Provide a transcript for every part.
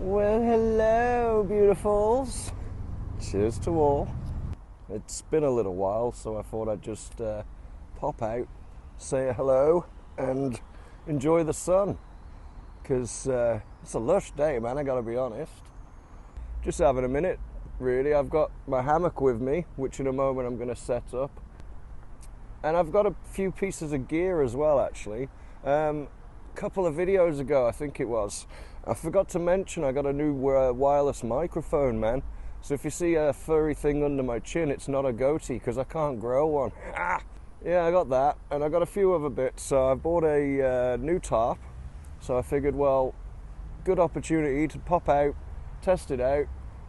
Well, hello, beautifuls. Cheers to all. It's been a little while, so I thought I'd just pop out, say hello, and enjoy the sun. Because it's a lush day, man, I gotta be honest. Just having a minute, really. I've got my hammock with me, which in a moment I'm gonna set up. And I've got a few pieces of gear as well, actually. A couple of videos ago, I think it was, I forgot to mention I got a new wireless microphone, man. So if you see a furry thing under my chin, it's not a goatee, because I can't grow one. Yeah, I got that, and I got a few other bits. So I bought a new tarp, so I figured, well, good opportunity to pop out, test it out,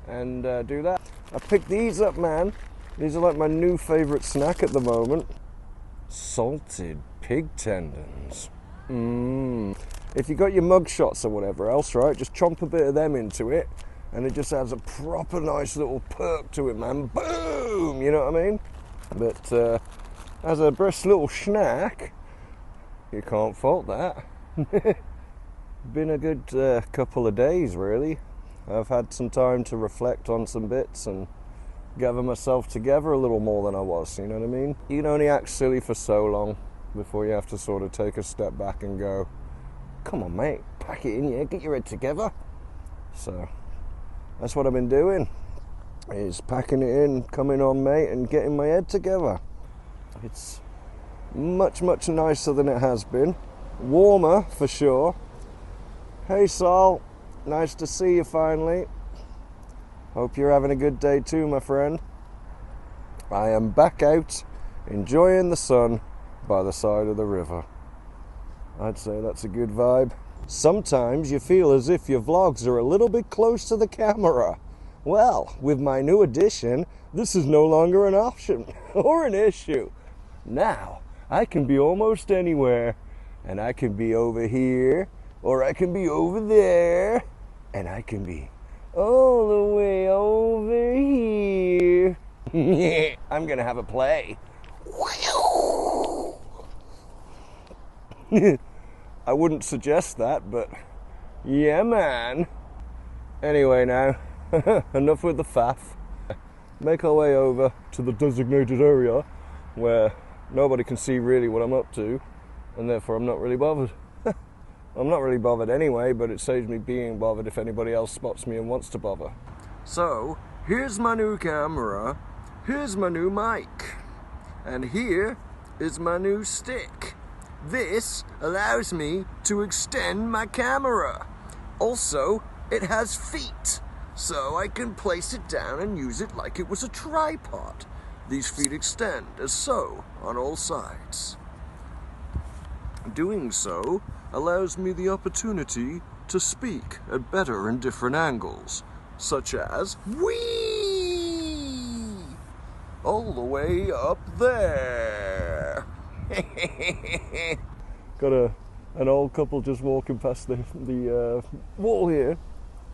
and do that. I picked these up, man. These are like my new favourite snack at the moment. Salted pig tendons. If you got your mug shots or whatever else, right, just chomp a bit of them into it, and it just adds a proper nice little perk to it, man. Boom! You know what I mean? But as a brisk little snack, you can't fault that. Been a good couple of days, really. I've had some time to reflect on some bits and gather myself together a little more than I was, you know what I mean? You can only act silly for so long before you have to sort of take a step back and go, come on, mate, pack it in, yeah, get your head together. So that's what I've been doing, is packing it in, coming on, mate, and getting my head together. It's much, much nicer than it has been. Warmer, for sure. Hey, Saul, nice to see you finally. Hope you're having a good day too, my friend. I am back out, enjoying the sun by the side of the river. I'd say that's a good vibe. Sometimes you feel as if your vlogs are a little bit close to the camera. Well, with my new addition, this is no longer an option or an issue. Now, I can be almost anywhere, and I can be over here, or I can be over there, and I can be all the way over here. I'm gonna have a play. I wouldn't suggest that, but yeah, man. Anyway, now, enough with the faff. Make our way over to the designated area where nobody can see really what I'm up to, and therefore I'm not really bothered. I'm not really bothered anyway, but it saves me being bothered if anybody else spots me and wants to bother. So, here's my new camera, here's my new mic, and here is my new stick. This allows me to extend my camera. Also, it has feet, so I can place it down and use it like it was a tripod. These feet extend as so on all sides. Doing so allows me the opportunity to speak at better and different angles, such as whee! All the way up there. Got an old couple just walking past the wall here,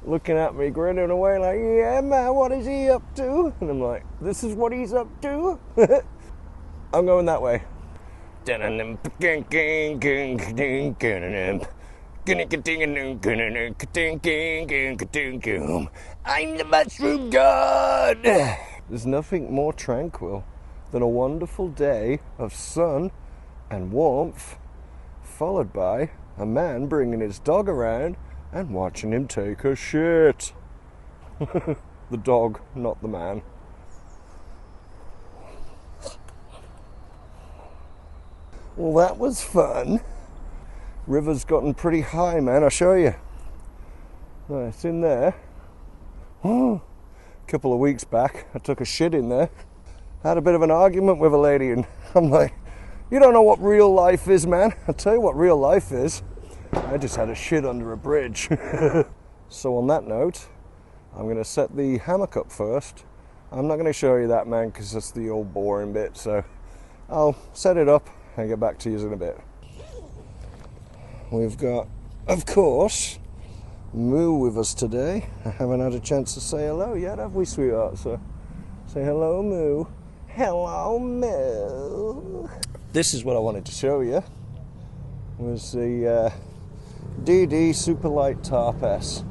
looking at me, grinning away like, yeah, man, what is he up to? And I'm like, this is what he's up to? I'm going that way. I'm the mushroom god! There's nothing more tranquil than a wonderful day of sun and warmth, followed by a man bringing his dog around and watching him take a shit. The dog, not the man. Well, that was fun. River's gotten pretty high, man, I'll show you. It's in there. A couple of weeks back, I took a shit in there. I had a bit of an argument with a lady, and I'm like, you don't know what real life is, man. I'll tell you what real life is. I just had a shit under a bridge. So on that note, I'm going to set the hammock up first. I'm not going to show you that, man, because that's the old boring bit. So I'll set it up and get back to you in a bit. We've got, of course, Moo with us today. I haven't had a chance to say hello yet, have we, sweetheart? So say hello, Moo. Hello, Moo. This is what I wanted to show you. Was the DD Super Light Tarp S.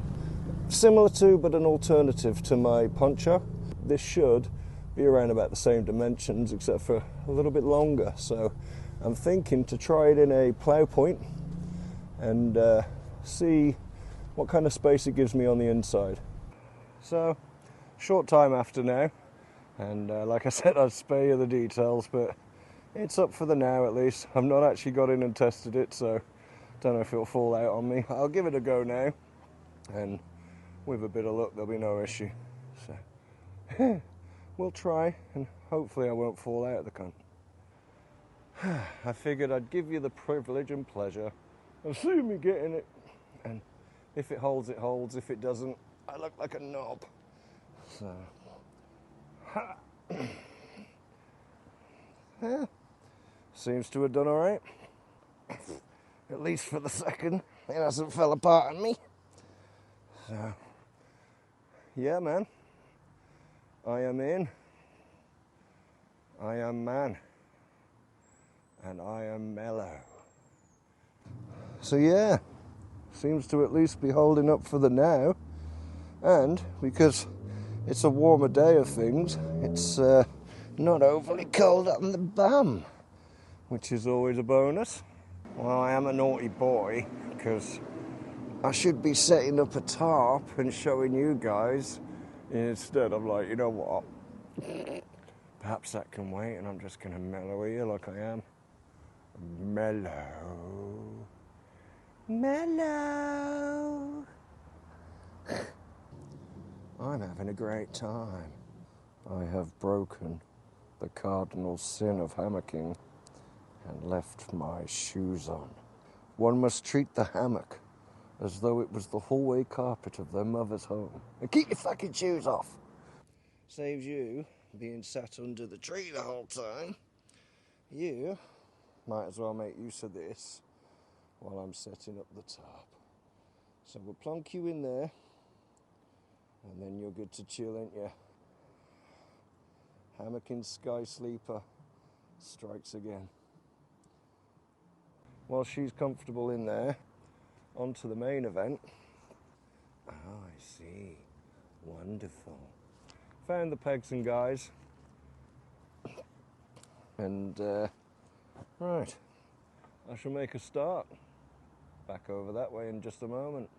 similar to, but an alternative to my poncho. This should be around about the same dimensions, except for a little bit longer. So I'm thinking to try it in a plough point and see what kind of space it gives me on the inside. So, short time after now, and like I said, I'd spare you the details, but it's up for the now at least. I've not actually got in and tested it, so don't know if it'll fall out on me. I'll give it a go now, and with a bit of luck there'll be no issue. So we'll try, and hopefully I won't fall out of the cunt. I figured I'd give you the privilege and pleasure of seeing me getting it, and if it holds, it holds. If it doesn't, I look like a knob. So, yeah, seems to have done all right. At least for the second, it hasn't fell apart on me. So, yeah, man, I am in. I am man. And I am mellow. So yeah, seems to at least be holding up for the now. And because it's a warmer day of things, it's not overly cold on the bum, which is always a bonus. Well, I am a naughty boy, because I should be setting up a tarp and showing you guys. Instead, I'm like, you know what? Perhaps that can wait, and I'm just going to mellow here like I am. Mellow. Mellow. I'm having a great time. I have broken the cardinal sin of hammocking and left my shoes on. One must treat the hammock as though it was the hallway carpet of their mother's home. And keep your fucking shoes off. Saves you being sat under the tree the whole time. You might as well make use of this while I'm setting up the tarp. So we'll plonk you in there, and then you're good to chill, ain't you? Hammockin SkySleeper strikes again. While she's comfortable in there, on to the main event. Oh, I see. Wonderful. Found the pegs and guys. And, right, I shall make a start. Back over that way in just a moment.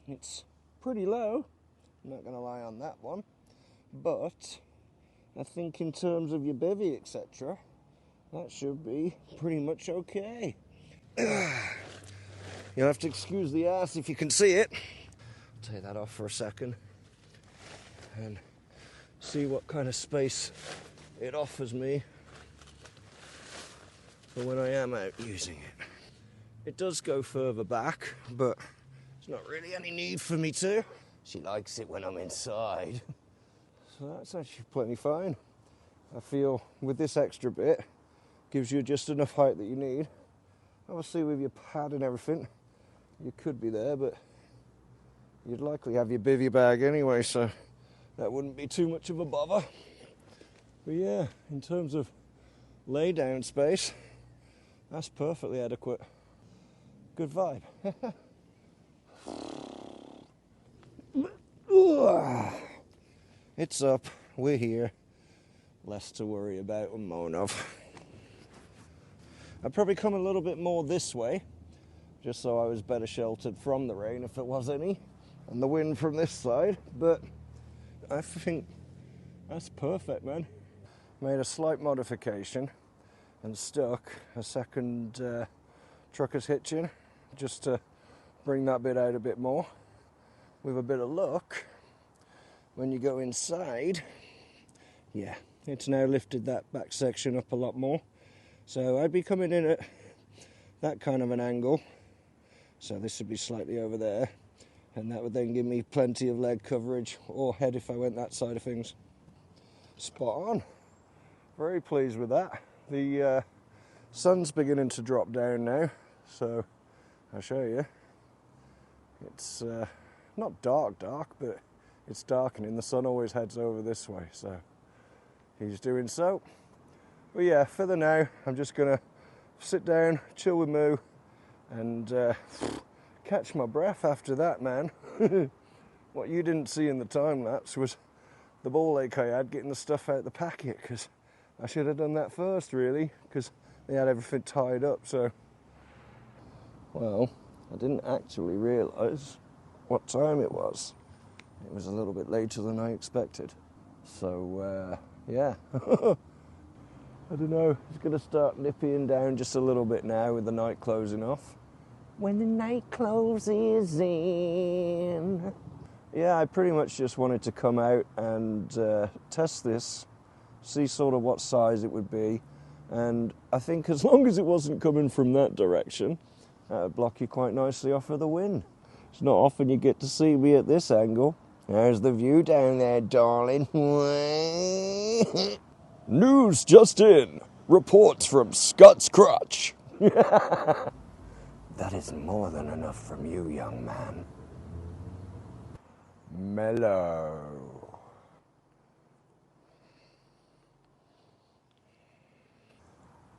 It's pretty low, I'm not going to lie on that one, but I think in terms of your bivvy, etc., that should be pretty much okay. You'll have to excuse the ass if you can see it. I'll take that off for a second and see what kind of space it offers me for when I am out using it. It does go further back, but there's not really any need for me to. She likes it when I'm inside. So that's actually plenty fine. I feel with this extra bit, gives you just enough height that you need. Obviously with your pad and everything, you could be there, but you'd likely have your bivvy bag anyway, so that wouldn't be too much of a bother. But yeah, in terms of lay down space, that's perfectly adequate. Good vibe. It's up, we're here. Less to worry about and moan of. I'd probably come a little bit more this way, just so I was better sheltered from the rain if there was any, and the wind from this side, but I think that's perfect, man. Made a slight modification and stuck a second trucker's hitch in, just to bring that bit out a bit more. With a bit of luck, when you go inside, yeah, it's now lifted that back section up a lot more. So I'd be coming in at that kind of an angle. So this would be slightly over there. And that would then give me plenty of leg coverage, or head if I went that side of things. Spot on. Very pleased with that. The sun's beginning to drop down now. So I'll show you. It's not dark, but it's darkening. The sun always heads over this way, so he's doing so. But yeah, for the now, I'm just gonna sit down, chill with Moo, and catch my breath after that, man. What you didn't see in the time lapse was the ball ache I had getting the stuff out of the packet, because I should have done that first, really, because they had everything tied up. So, well, I didn't actually realise what time it was. It was a little bit later than I expected. So, yeah. I don't know, it's going to start nipping down just a little bit now with the night closing off. When the night closes in. Yeah, I pretty much just wanted to come out and test this, see sort of what size it would be, and I think as long as it wasn't coming from that direction, that would block you quite nicely off of the wind. It's not often you get to see me at this angle. There's the view down there, darling. News just in. Reports from Scott's crotch. That is more than enough from you, young man. Mellow.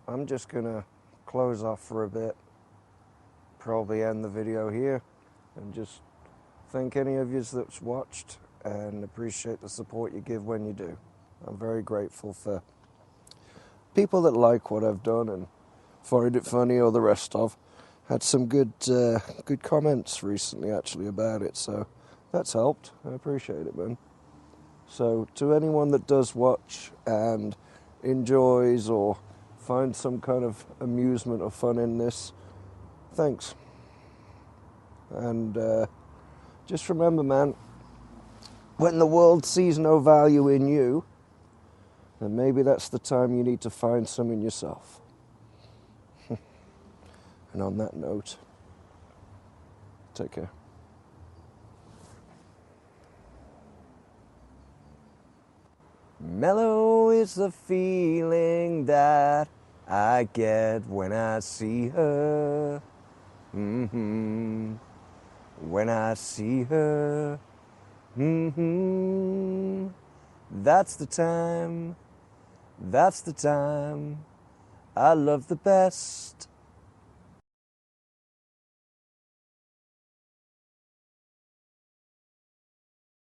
I'm just gonna close off for a bit, probably end the video here, and just thank any of you that's watched and appreciate the support you give when you do. I'm very grateful for people that like what I've done and find it funny or the rest of. Had some good comments recently actually about it, so that's helped. I appreciate it, man. So to anyone that does watch and enjoys or finds some kind of amusement or fun in this, thanks. And just remember, man, when the world sees no value in you, then maybe that's the time you need to find some in yourself. And on that note, take care. Mellow is the feeling that I get when I see her. When I see her. That's the time. That's the time I love the best.